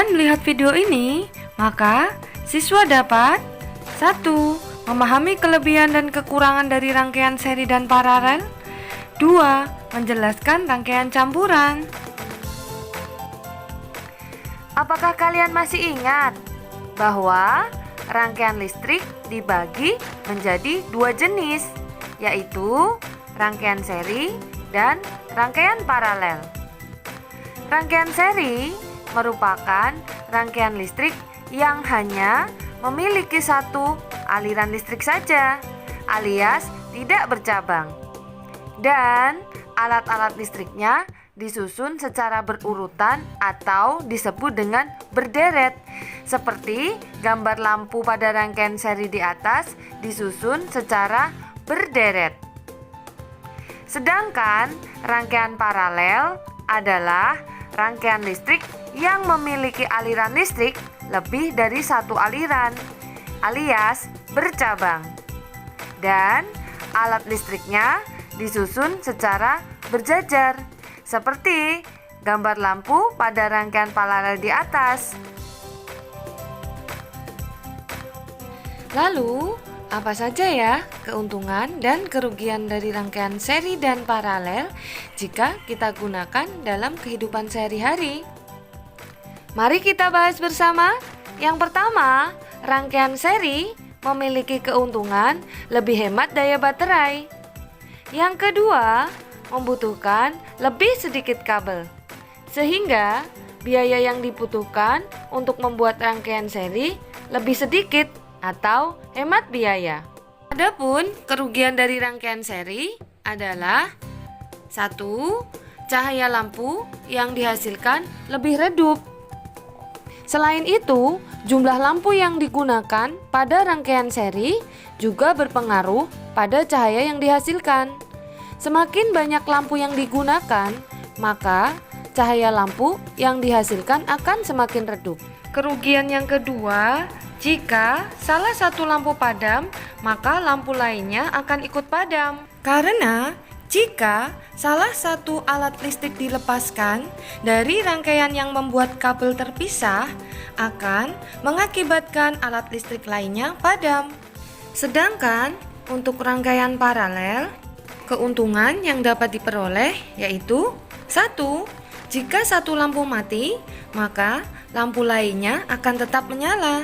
Dengan melihat video ini, maka siswa dapat 1. Memahami kelebihan dan kekurangan dari rangkaian seri dan paralel. 2. Menjelaskan rangkaian campuran. Apakah kalian masih ingat bahwa rangkaian listrik dibagi menjadi 2 jenis, yaitu rangkaian seri dan rangkaian paralel? Rangkaian seri merupakan rangkaian listrik yang hanya memiliki satu aliran listrik saja, alias tidak bercabang. Dan alat-alat listriknya disusun secara berurutan atau disebut dengan berderet. Seperti gambar lampu pada rangkaian seri di atas disusun secara berderet. Sedangkan rangkaian paralel adalah rangkaian listrik yang memiliki aliran listrik lebih dari satu aliran, alias bercabang. Dan alat listriknya disusun secara berjajar, seperti gambar lampu pada rangkaian paralel di atas. Lalu, apa saja ya keuntungan dan kerugian dari rangkaian seri dan paralel jika kita gunakan dalam kehidupan sehari-hari? Mari kita bahas bersama. Yang pertama, rangkaian seri memiliki keuntungan lebih hemat daya baterai. Yang kedua, membutuhkan lebih sedikit kabel, sehingga biaya yang dibutuhkan untuk membuat rangkaian seri lebih sedikit atau hemat biaya. Adapun kerugian dari rangkaian seri adalah 1. Cahaya lampu yang dihasilkan lebih redup. Selain itu, jumlah lampu yang digunakan pada rangkaian seri juga berpengaruh pada cahaya yang dihasilkan. Semakin banyak lampu yang digunakan, maka cahaya lampu yang dihasilkan akan semakin redup. Kerugian yang kedua, jika salah satu lampu padam, maka lampu lainnya akan ikut padam. Karena jika salah satu alat listrik dilepaskan dari rangkaian yang membuat kabel terpisah, akan mengakibatkan alat listrik lainnya padam. Sedangkan untuk rangkaian paralel, keuntungan yang dapat diperoleh yaitu 1. Jika satu lampu mati, maka lampu lainnya akan tetap menyala.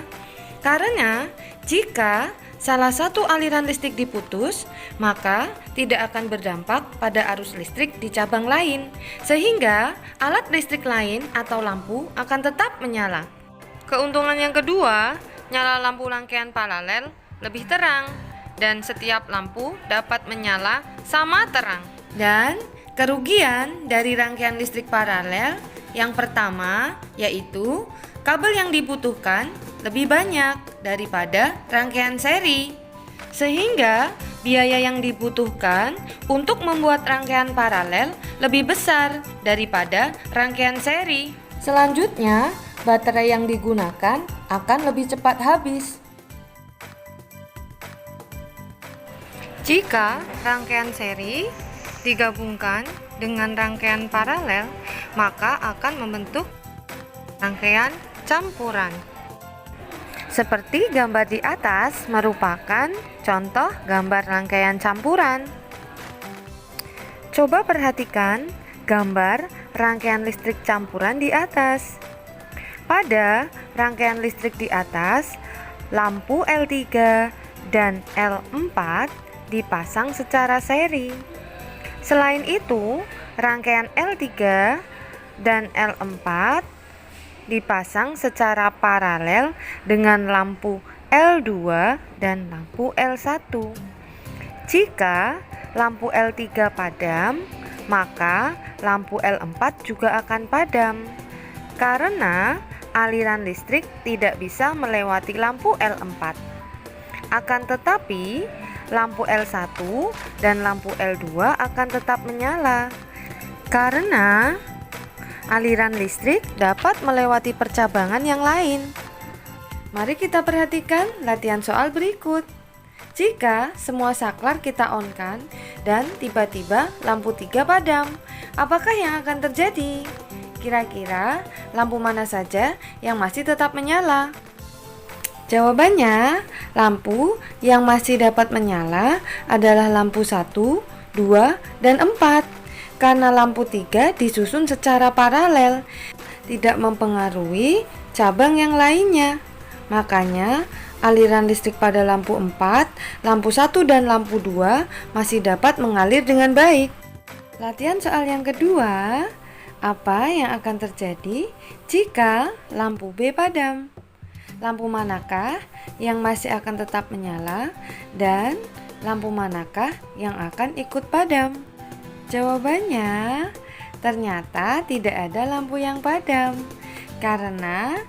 Karena jika salah satu aliran listrik diputus, maka tidak akan berdampak pada arus listrik di cabang lain, sehingga alat listrik lain atau lampu akan tetap menyala. Keuntungan yang kedua, nyala lampu rangkaian paralel lebih terang, dan setiap lampu dapat menyala sama terang. Dan kerugian dari rangkaian listrik paralel yang pertama yaitu kabel yang dibutuhkan lebih banyak daripada rangkaian seri, sehingga biaya yang dibutuhkan untuk membuat rangkaian paralel lebih besar daripada rangkaian seri. Selanjutnya, baterai yang digunakan akan lebih cepat habis. Jika rangkaian seri digabungkan dengan rangkaian paralel, maka akan membentuk rangkaian campuran. Seperti gambar di atas merupakan contoh gambar rangkaian campuran. Coba perhatikan gambar rangkaian listrik campuran di atas. Pada rangkaian listrik di atas, lampu L3 dan L4 dipasang secara seri. Selain itu, rangkaian L3 dan L4 dipasang secara paralel dengan lampu L2 dan lampu L1. Jika lampu L3 padam, maka lampu L4 juga akan padam, karena aliran listrik tidak bisa melewati lampu L4. Akan tetapi, lampu L1 dan lampu L2 akan tetap menyala, karena aliran listrik dapat melewati percabangan yang lain. Mari kita perhatikan latihan soal berikut. Jika semua saklar kita on-kan dan tiba-tiba lampu 3 padam, apakah yang akan terjadi? Kira-kira lampu mana saja yang masih tetap menyala? Jawabannya, lampu yang masih dapat menyala adalah lampu 1, 2, dan 4. Karena lampu 3 disusun secara paralel, tidak mempengaruhi cabang yang lainnya. Makanya, aliran listrik pada lampu 4, lampu 1, dan lampu 2 masih dapat mengalir dengan baik. Latihan soal yang kedua, apa yang akan terjadi jika lampu B padam? Lampu manakah yang masih akan tetap menyala dan lampu manakah yang akan ikut padam? Jawabannya, ternyata tidak ada lampu yang padam karena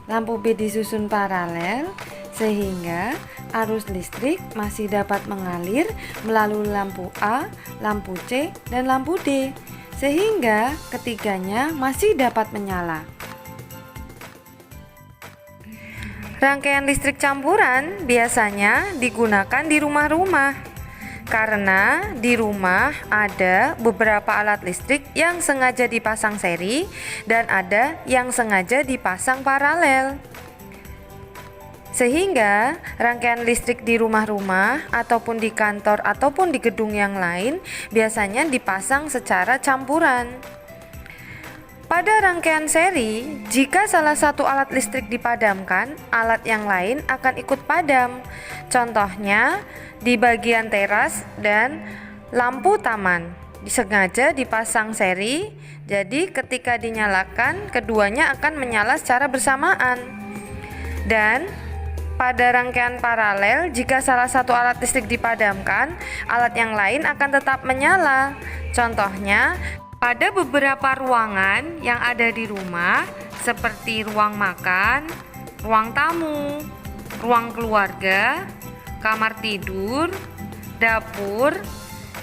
lampu B disusun paralel sehingga arus listrik masih dapat mengalir melalui lampu A, lampu C, dan lampu D sehingga ketiganya masih dapat menyala. Rangkaian listrik campuran biasanya digunakan di rumah-rumah karena di rumah ada beberapa alat listrik yang sengaja dipasang seri dan ada yang sengaja dipasang paralel. Sehingga rangkaian listrik di rumah-rumah ataupun di kantor ataupun di gedung yang lain biasanya dipasang secara campuran. Pada rangkaian seri, jika salah satu alat listrik dipadamkan, alat yang lain akan ikut padam. Contohnya, di bagian teras dan lampu taman disengaja dipasang seri, jadi ketika dinyalakan, keduanya akan menyala secara bersamaan. Dan pada rangkaian paralel, jika salah satu alat listrik dipadamkan, alat yang lain akan tetap menyala. Contohnya, pada beberapa ruangan yang ada di rumah, seperti ruang makan, ruang tamu, ruang keluarga, kamar tidur, dapur,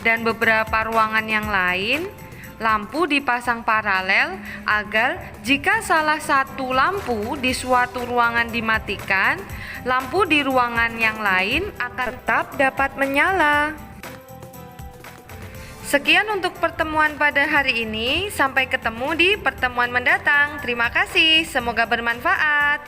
dan beberapa ruangan yang lain, lampu dipasang paralel agar jika salah satu lampu di suatu ruangan dimatikan, lampu di ruangan yang lain akan tetap dapat menyala. Sekian untuk pertemuan pada hari ini. Sampai ketemu di pertemuan mendatang. Terima kasih, semoga bermanfaat.